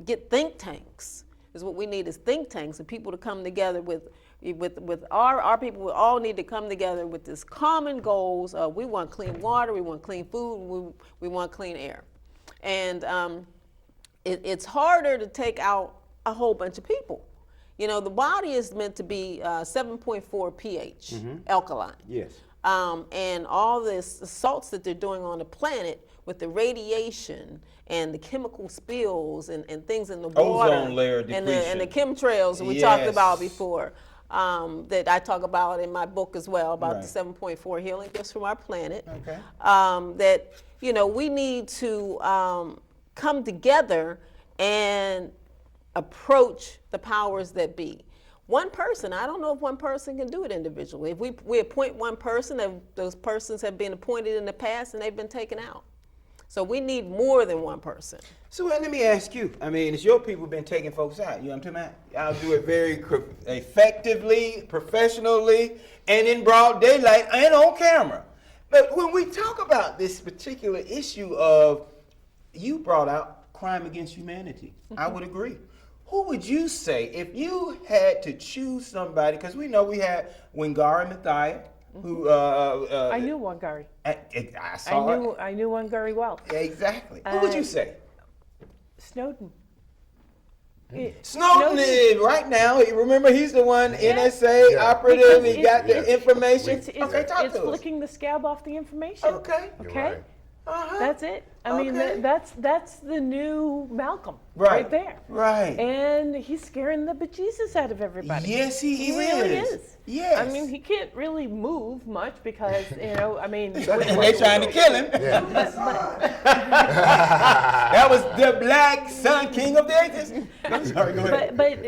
get think tanks, is what we need is think tanks and people to come together with our people. We all need to come together with this common goals. We want clean water, we want clean food, we want clean air. And it's harder to take out a whole bunch of people. The body is meant to be 7.4 pH, alkaline. Yes. And all this the salts that they're doing on the planet with the radiation and the chemical spills and things in the water. Ozone layer and depletion. the chemtrails that we talked about before. that I talk about in my book as well, about Right. the 7.4 healing gifts from our planet. Okay. That, we need to come together and approach the powers that be. One person, I don't know if one person can do it individually. If we appoint one person, if those persons have been appointed in the past and they've been taken out. So we need more than one person. So let me ask you. I mean, it's your people been taking folks out. You know what I'm talking about? Y'all do it very effectively, professionally, and in broad daylight and on camera. But when we talk about this particular issue of, you brought out crime against humanity. I would agree. Who would you say, if you had to choose somebody, because we know we had Wangari Maathai, who I knew Wangari. I saw I knew Wangari well. exactly. Who would you say? Snowden. Snowden is right now. Remember, he's the one NSA operative. He got the information. It's talk to us. flicking the scab off the information. Okay. Okay. Uh-huh. That's it. I mean, Okay. that's the new Malcolm Right. there. Right. And he's scaring the bejesus out of everybody. Yes, he really is. is. Yes. I mean, he can't really move much because, I mean. and they trying to kill him. That was the black sun, king of the ages. I'm sorry, go ahead. But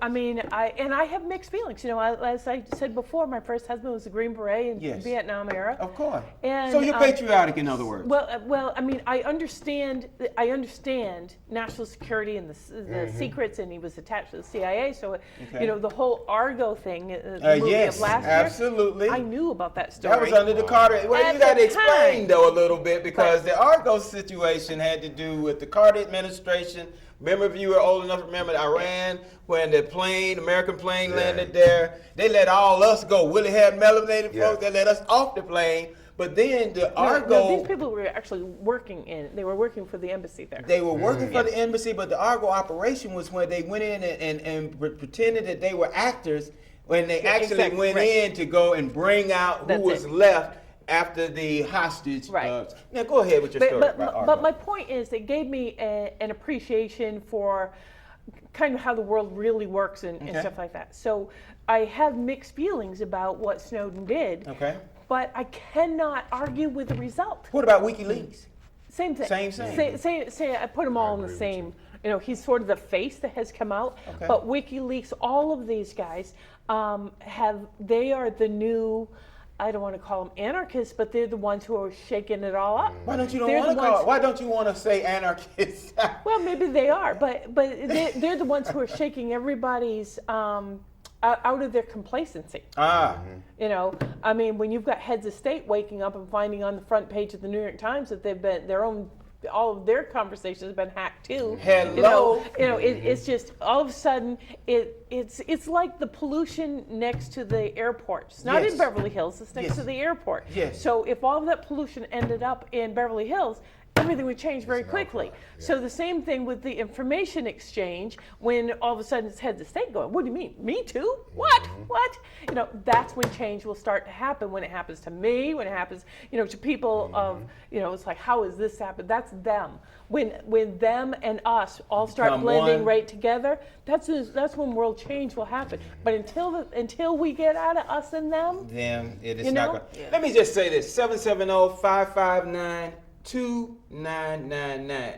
I mean, I have mixed feelings. As I said before, my first husband was a Green Beret in Vietnam era. Of course. And, so you're patriotic, in other words. Well, I mean, I understand national security and the secrets, and he was attached to the CIA. So, the whole Argo thing, the movie yes, of last year, absolutely. I knew about that story. That was under the Carter. Well, At you got to the explain time. though a little bit, because the Argos situation had to do with the Carter administration. Remember, if you were old enough to remember Iran, when the American plane landed there, they let all us go. Willie had melanated folks. They let us off the plane. But then the Argo. No, these people were actually they were working for the embassy there. They were working for the embassy, but the Argo operation was when they went in and pretended that they were actors, when they actually went in to go and bring out who was left after the hostage. Right. Now go ahead with your story about Argo. But my point is, it gave me an appreciation for kind of how the world really works and stuff like that. So I have mixed feelings about what Snowden did. Okay. But I cannot argue with the result. What about WikiLeaks? Same thing. Say I put them all in the same. He's sort of the face that has come out. Okay. But WikiLeaks, all of these guys they are the new. I don't want to call them anarchists, but they're the ones who are shaking it all up. Why don't you want to say anarchists? Well, maybe they are, but they're the ones who are shaking everybody's out of their complacency. I mean, when you've got heads of state waking up and finding on the front page of the New York Times that they've been all of their conversations have been hacked too. Hello. It's just all of a sudden it's like the pollution next to the airport. It's not in Beverly Hills. It's next to the airport. Yes. So if all of that pollution ended up in Beverly Hills, everything would change very quickly. So the same thing with the information exchange, when all of a sudden it's heads of state going, what do you mean? Me too? What? That's when change will start to happen, when it happens to me, when it happens, to people of, it's like, how has this happened? That's them. When them and us all start blending right together, that's when world change will happen. But until we get out of us and them, it is not going to. Let me just say this, 770-559-2999.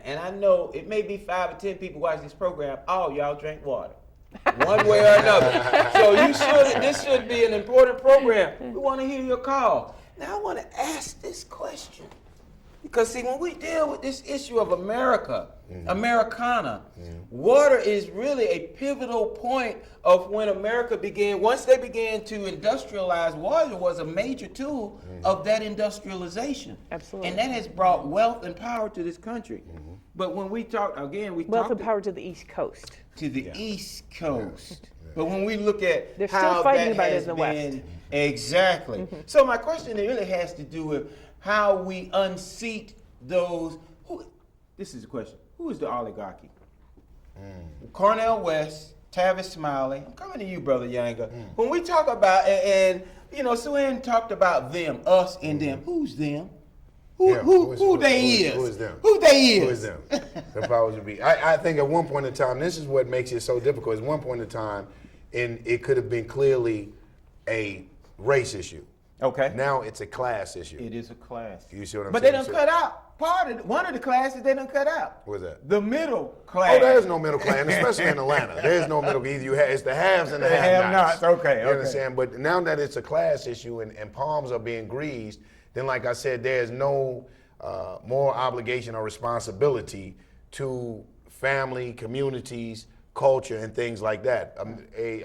And I know it may be 5 or 10 people watching this program. All y'all drink water, one way or another. So this should be an important program. We want to hear your call. Now I want to ask this question, because see, when we deal with this issue of America, Americana, water is really a pivotal point of when America began. Once they began to industrialize, water was a major tool of that industrialization. Absolutely. And that has brought wealth and power to this country. But when we talk, again, wealth and power to the East Coast. To the East Coast. But when we look at They're how still fighting that about it has in the been, West. Exactly. So my question really has to do with how we unseat those. This is a question. Who is the oligarchy? Cornel West, Tavis Smiley. I'm coming to you, Brother Younger. When we talk about, and Suann talked about them, us and them. Who's them? Who they is? Who is them? Who they is? Who is them? The powers that be. I think at one point in time, this is what makes it so difficult. At one point in time, and it could have been clearly a race issue. Okay. Now it's a class issue. It is a class. You see what I'm but saying? they done cut out one of the classes. They done cut out. What's that? The middle class. Oh, there is no middle class, and especially in Atlanta. There is no middle. Either you have, it's the haves and the The have-nots. have-nots, okay, You okay. understand? But now that it's a class issue and palms are being greased, then like I said, there's no moral obligation or responsibility to family, communities, culture, and things like that.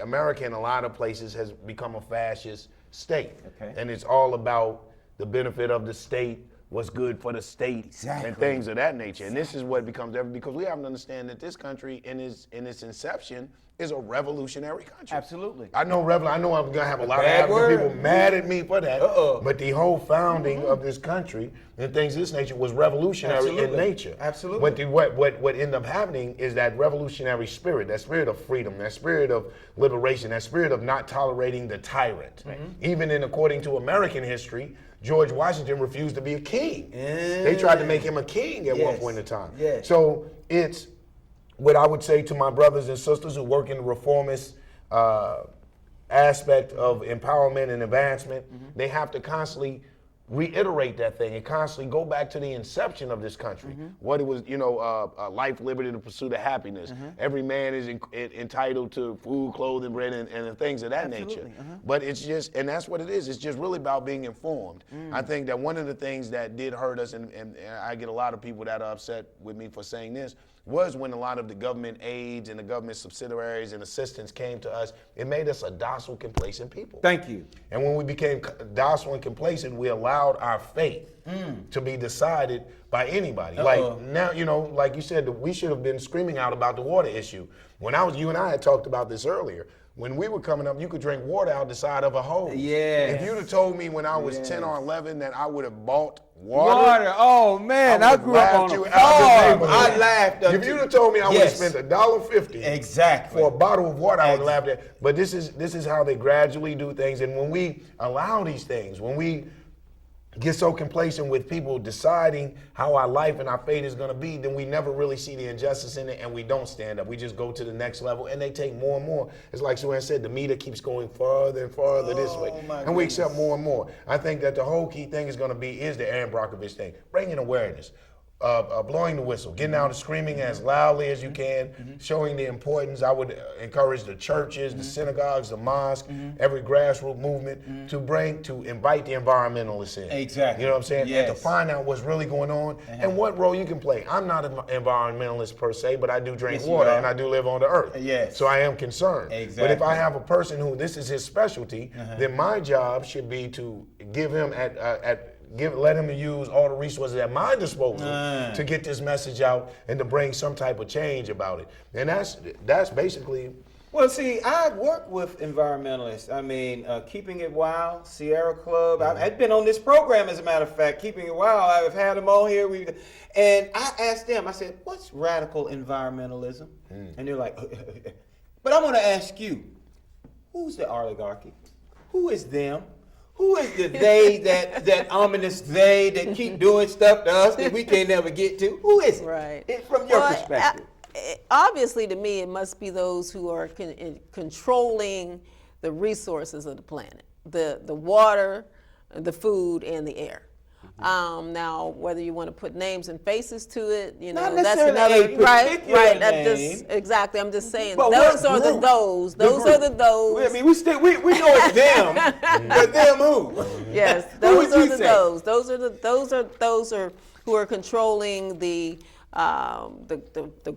America in a lot of places has become a fascist state. Okay. And it's all about the benefit of the state, what's good for the state, Exactly. and things of that nature. And this is what becomes because we have to understand that this country in its inception is a revolutionary country. Absolutely. I know I'm gonna have a lot of bad African word. people mad at me for that. Uh-oh. But the whole founding of this country and things of this nature was revolutionary in Absolutely. nature. Absolutely. But what ended up happening is that revolutionary spirit, that spirit of freedom, that spirit of liberation, that spirit of not tolerating the tyrant. Even according to American history, George Washington refused to be a king. They tried to make him a king at one Yes. point in time. Yes. So it's what I would say to my brothers and sisters who work in the reformist aspect of empowerment and advancement. They have to constantly reiterate that thing and constantly go back to the inception of this country. What it was, life, liberty, the pursuit of happiness. Every man is entitled to food, clothing, bread, and things of that nature. But it's just, and that's what it is. It's just really about being informed. I think that one of the things that did hurt us, and I get a lot of people that are upset with me for saying this, was when a lot of the government aids and the government subsidiaries and assistance came to us. It made us a docile, complacent people. Thank you. And when we became docile and complacent, we allowed our fate to be decided by anybody. Like now, like you said, we should have been screaming out about the water issue. When you and I had talked about this earlier. When we were coming up, you could drink water out the side of a hose. Yes. If you'd have told me when I was 10 or 11 that I would have bought Water. Oh man, I grew up on a farm. I laughed. If you'd have told me I would have spent $1.50 exactly for a bottle of water, I would have laughed at. But this is how they gradually do things. And when we allow these things, when we get so complacent with people deciding how our life and our fate is going to be, then we never really see the injustice in it, and we don't stand up. We just go to the next level, and they take more and more. It's like Suann said, the meter keeps going farther and farther this way, and we accept more and more. I think that the whole key thing is the Aaron Brockovich thing, bringing awareness. Blowing the whistle, getting out and screaming as loudly as you can, showing the importance. I would encourage the churches, the synagogues, the mosques, every grassroots movement to invite the environmentalists in. Exactly. You know what I'm saying? Yes. And to find out what's really going on and what role you can play. I'm not an environmentalist per se, but I do drink Yes, you water are. and I do live on the earth. Yes. So I am concerned. Exactly. But if I have a person who this is his specialty, then my job should be to give him let him use all the resources at my disposal to get this message out and to bring some type of change about it. And that's basically. Well, see, I work with environmentalists. I mean, Keeping It Wild, Sierra Club. I've been on this program, as a matter of fact, Keeping It Wild. I've had them on here. And I asked them, I said, what's radical environmentalism? And they're like, but I'm going to ask you, who's the oligarchy? Who is them? Who is the they, that ominous they that keep doing stuff to us that we can't never get to? Who is it? Right. From your perspective. Obviously, to me, it must be those who are controlling the resources of the planet, the water, the food, and the air. Now, whether you want to put names and faces to it, Not that's necessarily another a particular right. name. Exactly. I'm just saying But those what are the group? those. The Those are the group. those. I mean, we know it's them, but them who? Yes, Who those would you are the say? those. Those are who are controlling the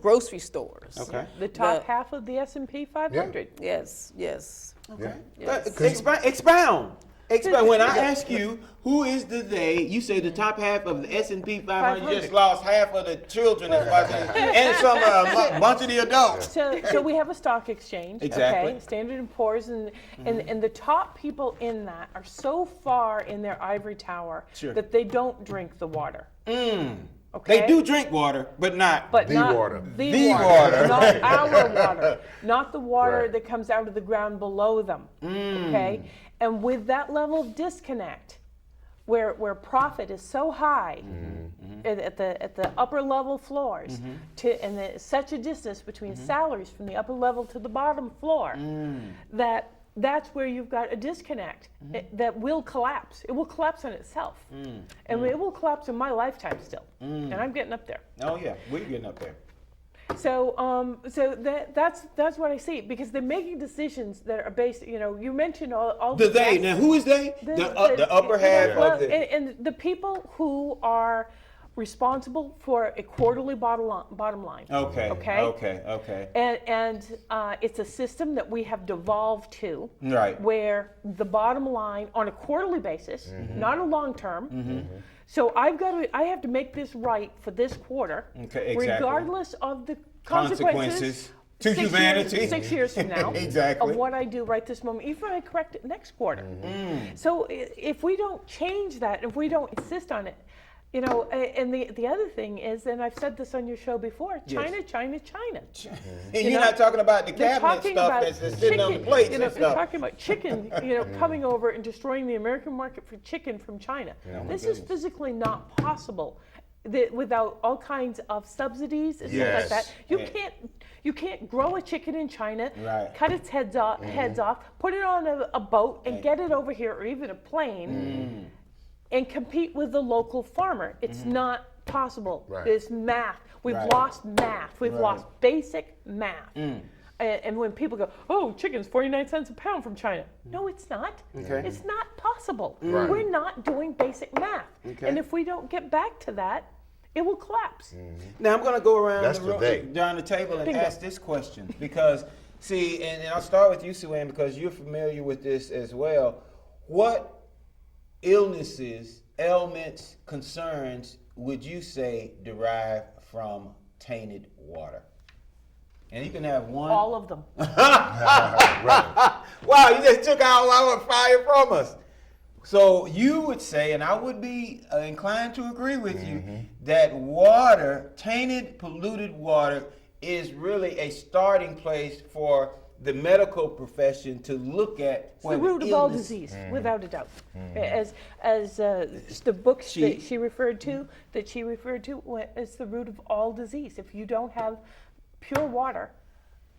grocery stores. Okay. The top half of the S&P 500. Yes. Yes. Okay. Yes. Expound. When I ask you who is the they, you say the top half of the S&P 500 just lost half of the children and some bunch of the adults. So we have a stock exchange, Exactly. okay, Standard & Poor's, and the top people in that are so far in their ivory tower that they don't drink the water. Okay? They do drink water, but not. But The not water. The water. Not our water. Not the water Right. that comes out of the ground below them. Okay? And with that level of disconnect, where profit is so high at the upper level floors, and there's such a distance between salaries from the upper level to the bottom floor, that's where you've got a disconnect that will collapse. It will collapse on itself, and it will collapse in my lifetime still. And I'm getting up there. Oh yeah, we're getting up there. So, that's what I see, because they're making decisions that are based. You mentioned all The they. Now, who is they? The upper half of the. And the people who are responsible for a quarterly bottom line. Okay. And it's a system that we have devolved to, Right. where the bottom line on a quarterly basis, not a long term. So I have to make this right for this quarter, Okay, exactly. regardless of the consequences to humanity. 6 years from now, Exactly. of what I do right this moment, even if I correct it next quarter. So if we don't change that, if we don't insist on it, and the other thing is, and I've said this on your show before, China. And you're not talking about the They're cabinet talking stuff about that's sitting on the chicken, plates and they're stuff. talking about chicken, coming over and destroying the American market for chicken from China. This is physically not possible without all kinds of subsidies and stuff like that. You can't grow a chicken in China, Right. cut its heads off, put it on a boat and get it over here, or even a plane, and compete with the local farmer. It's not possible. Right. There's math. We've Right. lost math. We've lost basic math. And when people go, oh, chicken's 49 cents a pound from China. No, it's not. Okay. It's not possible. Right. We're not doing basic math. Okay. And if we don't get back to that, it will collapse. Now I'm going to go around That's the the room, they. down the table and Bingo. ask this question, because see, and I'll start with you, Sue-Ann, because you're familiar with this as well. What illnesses, ailments, concerns would you say derive from tainted water? And you can have one. All of them. Right. Wow, you just took all our fire from us. So you would say, and I would be inclined to agree with you, that water, tainted, polluted water, is really a starting place for the medical profession to look at. It's the root of all disease, without a doubt. As the books that she referred to, it's the root of all disease. If you don't have pure water,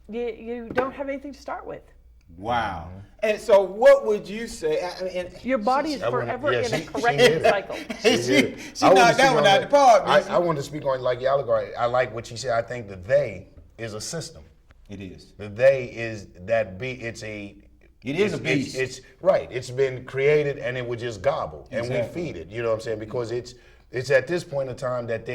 you don't have anything to start with. Wow. And so what would you say? I mean, Your body is forever in a she correction hit it. cycle. she I wanted knocked to that speak one on out the park. I want to speak on like the allegory. I like what she said. I think the they is a system. It is. The they is that it's a. It is a beast. It's right. It's been created and it would just gobble and we Exactly. feed it. You know what I'm saying? Because it's at this point in time that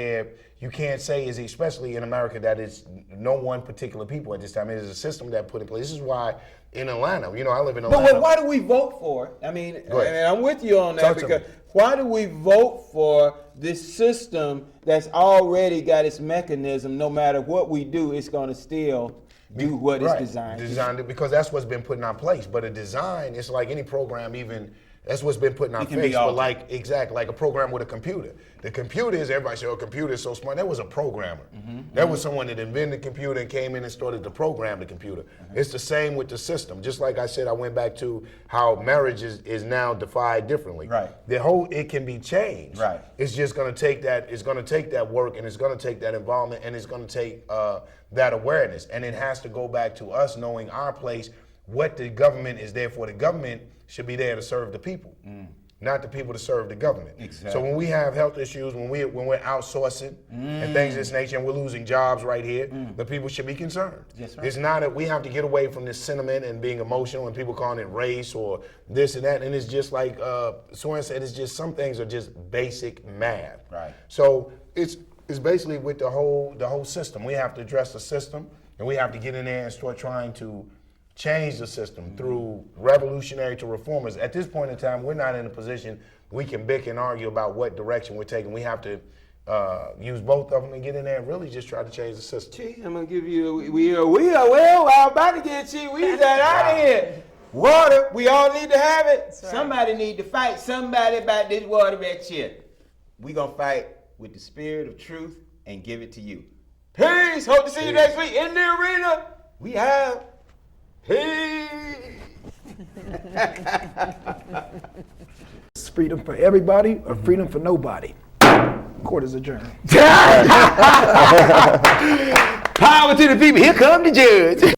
you can't say is especially in America that it's no one particular people at this time. It is a system that put in place. This is why in Atlanta, I live in Atlanta. But why do we vote for it? I mean, Go ahead. and I'm with you on that, Talk to because me. why do we vote for this system that's already got its mechanism? No matter what we do, it's going to still do what it's designed to do. Designed because that's what's been put in our place. But a design, it's like any program, even that's what's been put in our It can be face. But altered. like a program with a computer. The computer is, everybody say, oh, computer is so smart. That was a programmer. That was someone that invented the computer and came in and started to program the computer. It's the same with the system. Just like I said, I went back to how marriage is now defined differently. Right. It can be changed. Right. It's just going to take that. It's going to take that work, and it's going to take that involvement, and it's going to take that awareness, and it has to go back to us knowing our place. What the government is there for. The government should be there to serve the people, not the people to serve the government. Exactly. So when we have health issues, when we're outsourcing and things of this nature, and we're losing jobs right here, the people should be concerned. Yes, sir. It's not that we have to get away from this sentiment and being emotional and people calling it race or this and that. And it's just like Soren said, it's just some things are just basic math. Right. So it's basically with the whole system. We have to address the system, and we have to get in there and start trying to change the system through revolutionary to reformers. At this point in time, we're not in a position we can bicker and argue about what direction we're taking. We have to use both of them and get in there and really just try to change the system. Gee, I'm gonna give you. We are about to get you. We got out of here. Water, we all need to have it. right. Somebody need to fight somebody about this water back here. We gonna fight with the spirit of truth and give it to you. Peace. Hope to see you next week in the arena. We have peace. freedom for everybody or freedom for nobody. Court is adjourned. Power to the people. Here come the judge.